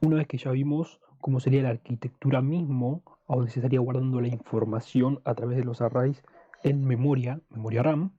Una vez que ya vimos cómo sería la arquitectura mismo, a donde se estaría guardando la información a través de los arrays en memoria RAM,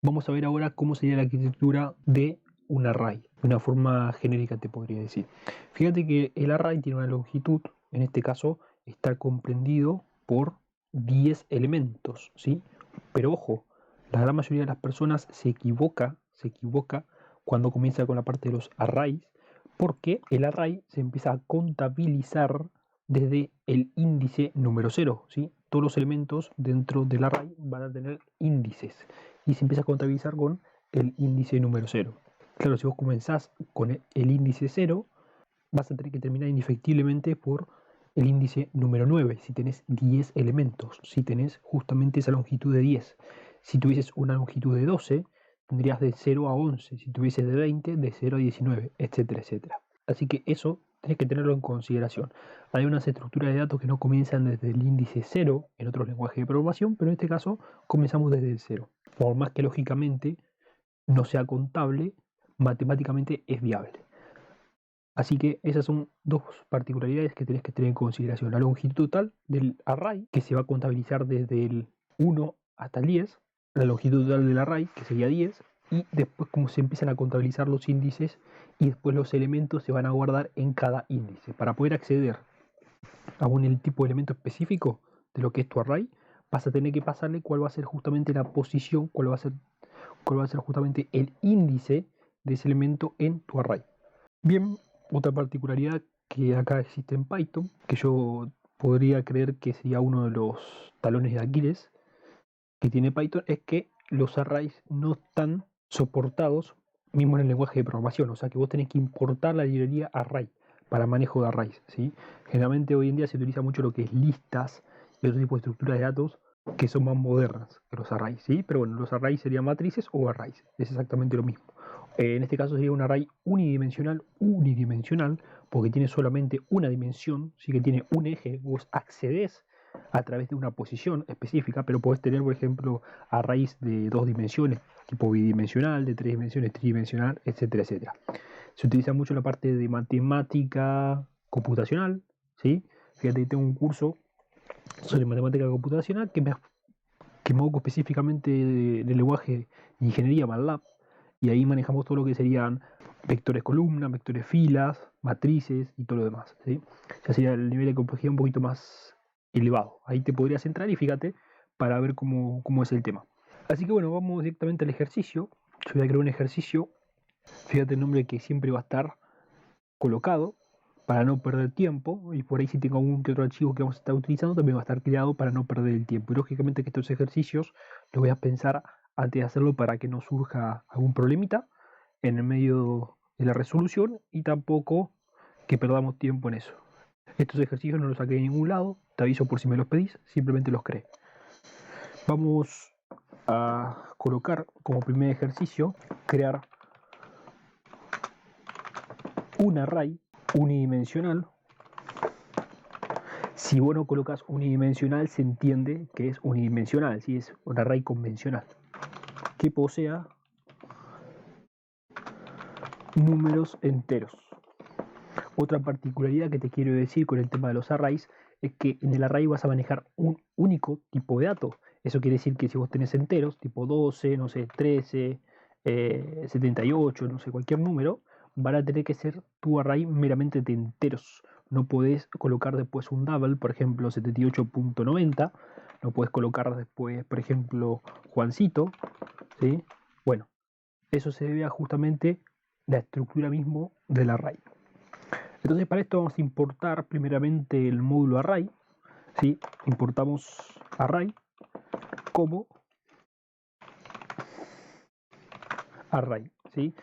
vamos a ver ahora cómo sería la arquitectura de un array, de una forma genérica te podría decir. Fíjate que el array tiene una longitud, en este caso está comprendido por 10 elementos, ¿sí? Pero ojo, la gran mayoría de las personas se equivoca cuando comienza con la parte de los arrays, porque el array se empieza a contabilizar desde el índice número cero, ¿sí? Todos los elementos dentro del array van a tener índices y se empieza a contabilizar con el índice número cero. Claro, si vos comenzás con el índice cero, vas a tener que terminar indefectiblemente por el índice número 9 si tenés 10 elementos, si tenés justamente esa longitud de 10. Si tuvieses una longitud de 12, tendrías de 0 a 11, si tuvieses de 20, de 0 a 19, etcétera, etcétera. Así que eso tenés que tenerlo en consideración. Hay unas estructuras de datos que no comienzan desde el índice 0 en otros lenguajes de programación, pero en este caso comenzamos desde el 0. Por más que lógicamente no sea contable, matemáticamente es viable. Así que esas son dos particularidades que tenés que tener en consideración. La longitud total del array, que se va a contabilizar desde el 1 hasta el 10, la longitud total del array, que sería 10, y después cómo se empiezan a contabilizar los índices y después los elementos se van a guardar en cada índice. Para poder acceder a el tipo de elemento específico de lo que es tu array, vas a tener que pasarle cuál va a ser justamente la posición, cuál va a ser justamente el índice de ese elemento en tu array. Bien, otra particularidad que acá existe en Python, que yo podría creer que sería uno de los talones de Aquiles que tiene Python, es que los arrays no están soportados mismo en el lenguaje de programación. O sea que vos tenés que importar la librería array para manejo de arrays, ¿sí? Generalmente hoy en día se utiliza mucho lo que es listas y otro tipo de estructuras de datos que son más modernas que los arrays, ¿sí? Pero bueno, los arrays serían matrices o arrays, es exactamente lo mismo. En este caso sería un array unidimensional, porque tiene solamente una dimensión, sí que tiene un eje, vos accedes a través de una posición específica, pero podés tener, por ejemplo, arrays de dos dimensiones, tipo bidimensional, de tres dimensiones, tridimensional, etcétera, etcétera. Se utiliza mucho la parte de matemática computacional, ¿sí? Fíjate que tengo un curso sobre matemática computacional que me ocupo específicamente del lenguaje de ingeniería MATLAB, y ahí manejamos todo lo que serían vectores columnas, vectores filas, matrices y todo lo demás, ¿sí? Ya sería el nivel de complejidad un poquito más elevado. Ahí te podrías entrar y fíjate para ver cómo es el tema. Así que bueno, vamos directamente al ejercicio. Yo voy a crear un ejercicio. Fíjate el nombre que siempre va a estar colocado para no perder tiempo, y por ahí si tengo algún que otro archivo que vamos a estar utilizando también va a estar creado para no perder el tiempo. Y lógicamente que estos ejercicios los voy a pensar antes de hacerlo para que no surja algún problemita en el medio de la resolución y tampoco que perdamos tiempo en eso. Estos ejercicios no los saqué de ningún lado, te aviso por si me los pedís, simplemente los creé. Vamos a colocar como primer ejercicio crear un array unidimensional. Si vos no colocas unidimensional, se entiende que es unidimensional, si es un array convencional, que posea números enteros. Otra particularidad que te quiero decir con el tema de los arrays es que en el array vas a manejar un único tipo de dato. Eso quiere decir que si vos tenés enteros, tipo 12, no sé, 13, 78, no sé, cualquier número, van a tener que ser tu array meramente de enteros. No podés colocar después un double, por ejemplo, 78.90. No podés colocar después, por ejemplo, Juancito, ¿sí? Bueno, eso se debe a justamente la estructura mismo del array. Entonces para esto vamos a importar primeramente el módulo array, ¿sí? Importamos array como array, ¿sí?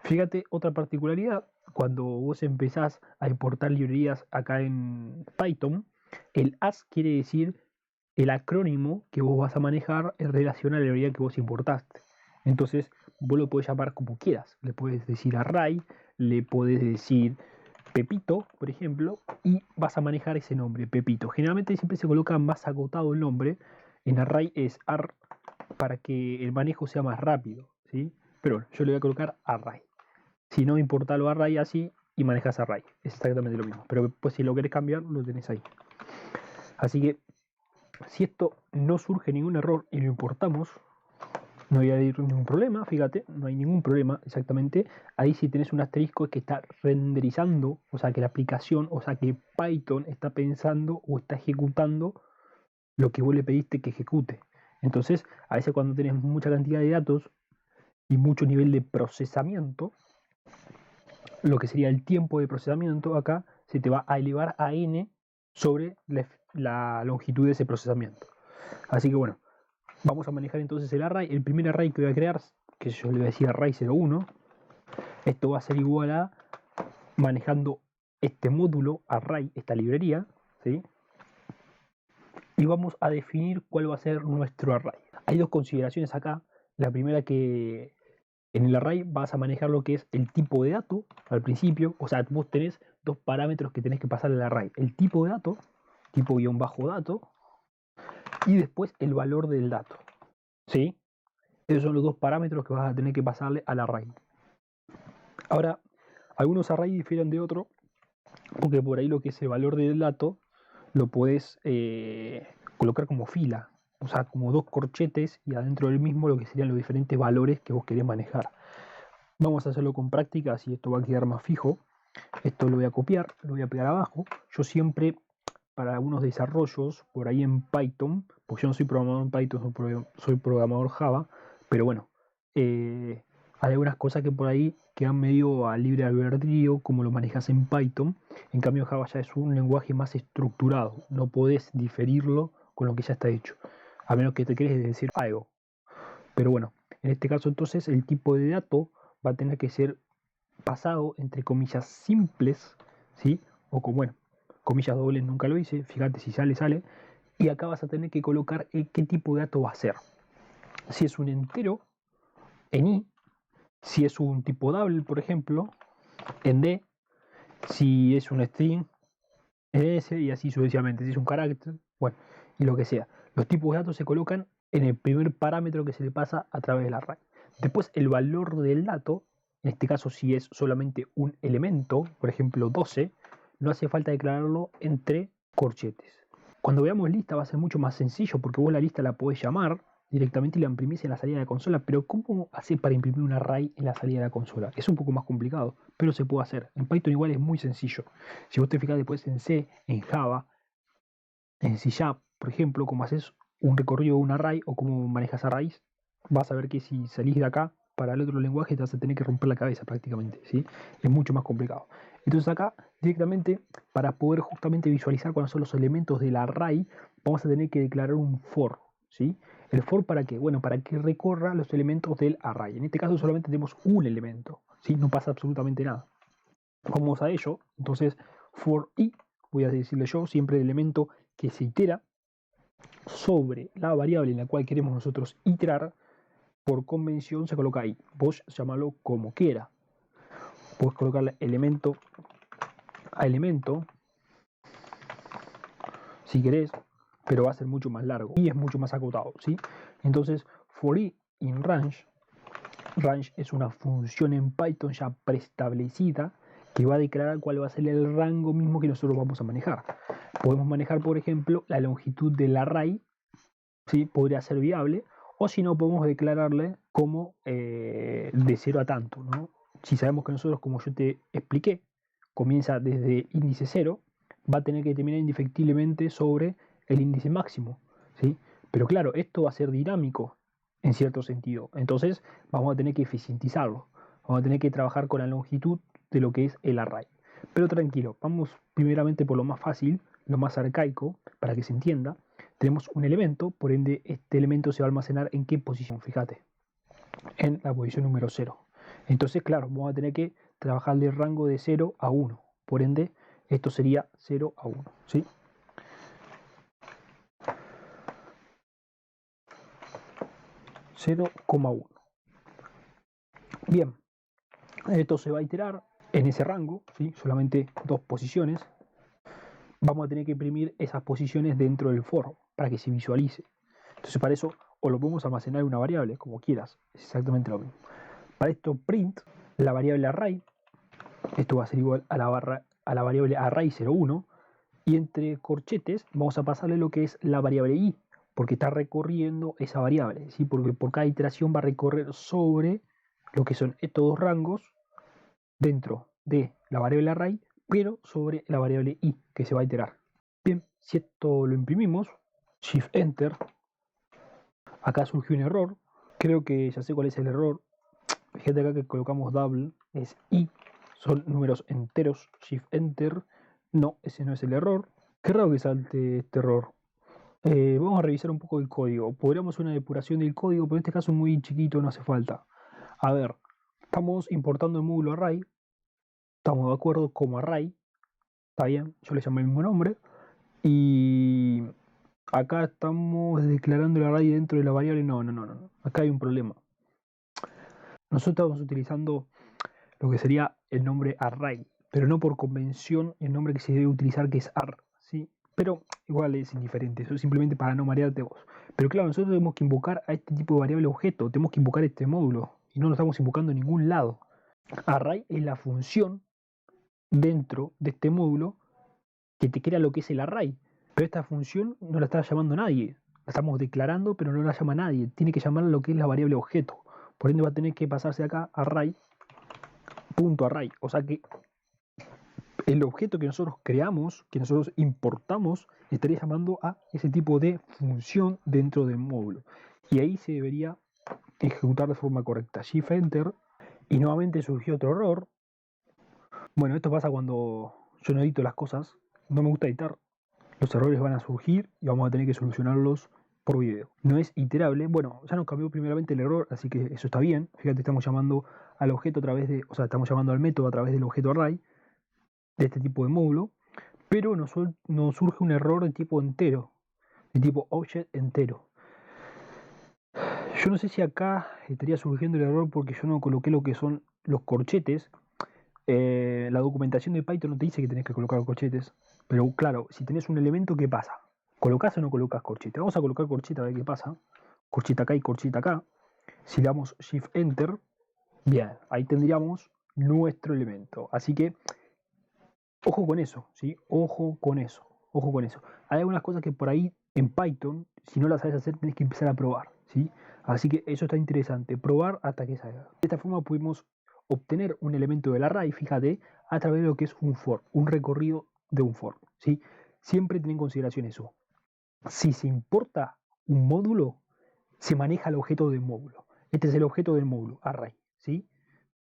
Fíjate otra particularidad, cuando vos empezás a importar librerías acá en Python, el as quiere decir el acrónimo que vos vas a manejar en relación a la librería que vos importaste. Entonces vos lo podés llamar como quieras, le puedes decir array, le podés decir Pepito, por ejemplo, y vas a manejar ese nombre, Pepito. Generalmente siempre se coloca más agotado el nombre. En array es ar para que el manejo sea más rápido, ¿sí? Pero bueno, yo le voy a colocar array. Si no, importarlo array así y manejas array. Es exactamente lo mismo. Pero pues si lo querés cambiar, lo tenés ahí. Así que si esto no surge ningún error y lo importamos, no hay ningún problema, fíjate, no hay ningún problema exactamente. Ahí si tenés un asterisco es que está renderizando, o sea que la aplicación, o sea que Python está pensando o está ejecutando lo que vos le pediste que ejecute. Entonces, a veces cuando tenés mucha cantidad de datos y mucho nivel de procesamiento, lo que sería el tiempo de procesamiento acá se te va a elevar a n sobre la longitud de ese procesamiento. Así que bueno, vamos a manejar entonces el array. El primer array que voy a crear, que yo le voy a decir array 01, esto va a ser igual a manejando este módulo array, esta librería, ¿sí? Y vamos a definir cuál va a ser nuestro array. Hay dos consideraciones acá. La primera, que en el array vas a manejar lo que es el tipo de dato al principio. O sea, vos tenés dos parámetros que tenés que pasar al array: el tipo de dato, tipo guión bajo dato, y después el valor del dato, ¿sí? Esos son los dos parámetros que vas a tener que pasarle al array. Ahora, algunos arrays difieren de otro, porque por ahí lo que es el valor del dato lo puedes colocar como fila, o sea, como dos corchetes, y adentro del mismo lo que serían los diferentes valores que vos querés manejar. Vamos a hacerlo con práctica, así esto va a quedar más fijo. Esto lo voy a copiar, lo voy a pegar abajo. Yo siempre, para algunos desarrollos por ahí en Python, pues yo no soy programador en Python, soy programador Java, pero bueno, hay algunas cosas que por ahí quedan medio a libre albedrío, como lo manejas en Python. En cambio, Java ya es un lenguaje más estructurado, no podés diferirlo con lo que ya está hecho, a menos que te quieres decir algo. Pero bueno, en este caso entonces el tipo de dato va a tener que ser pasado entre comillas simples, ¿sí? O con, bueno, comillas dobles nunca lo hice, fíjate si sale, sale. Y acá vas a tener que colocar qué tipo de dato va a ser. Si es un entero, en i; si es un tipo double, por ejemplo, en d; si es un string, en s, y así sucesivamente. Si es un carácter, bueno, y lo que sea. Los tipos de datos se colocan en el primer parámetro que se le pasa a través del array. Después, el valor del dato, en este caso si es solamente un elemento, por ejemplo 12, no hace falta declararlo entre corchetes. Cuando veamos lista va a ser mucho más sencillo, porque vos la lista la podés llamar directamente y la imprimís en la salida de la consola. Pero ¿cómo hacer para imprimir un array en la salida de la consola? Es un poco más complicado, pero se puede hacer. En Python igual es muy sencillo. Si vos te fijas después en C, en Java, en C#, por ejemplo, cómo haces un recorrido de un array o cómo manejas arrays, vas a ver que si salís de acá para el otro lenguaje te vas a tener que romper la cabeza prácticamente, ¿sí? Es mucho más complicado. Entonces acá directamente, para poder justamente visualizar cuáles son los elementos del array, vamos a tener que declarar un for, ¿sí? ¿El for para qué? Bueno, para que recorra los elementos del array. En este caso solamente tenemos un elemento, ¿sí? No pasa absolutamente nada. Vamos a ello. Entonces, for i, voy a decirle yo, siempre el elemento que se itera sobre la variable en la cual queremos nosotros iterar, por convención se coloca ahí. Vos llamalo como quiera. Puedes colocarle elemento a elemento si querés, pero va a ser mucho más largo y es mucho más acotado, ¿sí? Entonces, for i in range, range es una función en Python ya preestablecida que va a declarar cuál va a ser el rango mismo que nosotros vamos a manejar. Podemos manejar, por ejemplo, la longitud del array, ¿sí? Podría ser viable, o si no, podemos declararle como de 0 a tanto, ¿no? Si sabemos que nosotros, como yo te expliqué, comienza desde índice 0, va a tener que terminar indefectiblemente sobre el índice máximo, ¿sí? Pero claro, esto va a ser dinámico en cierto sentido. Entonces vamos a tener que eficientizarlo. Vamos a tener que trabajar con la longitud de lo que es el array. Pero tranquilo, vamos primeramente por lo más fácil, lo más arcaico, para que se entienda. Tenemos un elemento, por ende este elemento se va a almacenar en qué posición, fíjate, en la posición número 0. Entonces, claro, vamos a tener que trabajar de rango de 0 a 1. Por ende, esto sería 0 a 1, ¿sí? (0,1). Bien, esto se va a iterar en ese rango, ¿sí? Solamente dos posiciones. Vamos a tener que imprimir esas posiciones dentro del for para que se visualice. Entonces, para eso, o lo podemos almacenar en una variable, como quieras, es exactamente lo mismo. Para esto, print la variable array, esto va a ser igual a la variable array 01, y entre corchetes vamos a pasarle lo que es la variable i, porque está recorriendo esa variable, ¿sí? Porque por cada iteración va a recorrer sobre lo que son estos dos rangos dentro de la variable array, pero sobre la variable i que se va a iterar. Bien, si esto lo imprimimos, Shift Enter, acá surgió un error, creo que ya sé cuál es el error. Fíjate acá que colocamos double, es i, son números enteros, Shift Enter, no, ese no es el error. Qué raro que salte este error. Vamos a revisar un poco el código. Podríamos hacer una depuración del código, pero en este caso es muy chiquito, no hace falta. A ver, estamos importando el módulo array, estamos de acuerdo como array, está bien, yo le llamé el mismo nombre, y acá estamos declarando el array dentro de la variable. No, acá hay un problema. Nosotros estamos utilizando lo que sería el nombre array, pero no por convención el nombre que se debe utilizar, que es ar, ¿sí? Pero igual es indiferente, eso es simplemente para no marearte vos. Pero claro, nosotros tenemos que invocar a este tipo de variable objeto, tenemos que invocar este módulo, y no lo estamos invocando en ningún lado. Array es la función dentro de este módulo que te crea lo que es el array, pero esta función no la está llamando nadie, la estamos declarando, pero no la llama nadie, tiene que llamar lo que es la variable objeto. Por ende va a tener que pasarse acá array.array, o sea que el objeto que nosotros creamos, que nosotros importamos, estaría llamando a ese tipo de función dentro del módulo. Y ahí se debería ejecutar de forma correcta. Shift Enter. Y nuevamente surgió otro error. Bueno, esto pasa cuando yo no edito las cosas. No me gusta editar. Los errores van a surgir y vamos a tener que solucionarlos por video. No es iterable. Bueno, ya nos cambió primeramente el error, así que eso está bien. Fíjate, estamos llamando al objeto a través de, o sea, estamos llamando al método a través del objeto array de este tipo de módulo, pero nos surge un error de tipo entero, de tipo object entero. Yo no sé si acá estaría surgiendo el error porque yo no coloqué lo que son los corchetes. La documentación de Python no te dice que tenés que colocar corchetes, pero claro, si tenés un elemento, ¿qué pasa? ¿Colocás o no colocas corchete? Vamos a colocar corchete a ver qué pasa. Corchete acá y corchete acá. Si le damos Shift Enter, bien, ahí tendríamos nuestro elemento. Así que ojo con eso, ¿sí? Ojo con eso, ojo con eso. Hay algunas cosas que por ahí en Python, si no las sabes hacer, tenés que empezar a probar, ¿sí? Así que eso está interesante, probar hasta que salga. De esta forma pudimos obtener un elemento del array, fíjate, a través de lo que es un for, un recorrido de un for, ¿sí? Siempre ten en consideración eso. Si se importa un módulo, se maneja el objeto del módulo. Este es el objeto del módulo, array, ¿sí?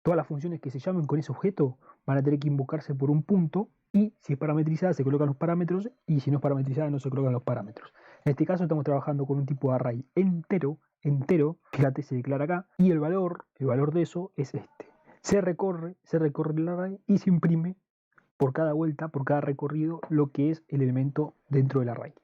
Todas las funciones que se llamen con ese objeto van a tener que invocarse por un punto, y si es parametrizada se colocan los parámetros, y si no es parametrizada no se colocan los parámetros. En este caso estamos trabajando con un tipo de array entero, fíjate, se declara acá, y el valor de eso es este. Se recorre el array y se imprime por cada vuelta, por cada recorrido, lo que es el elemento dentro del array.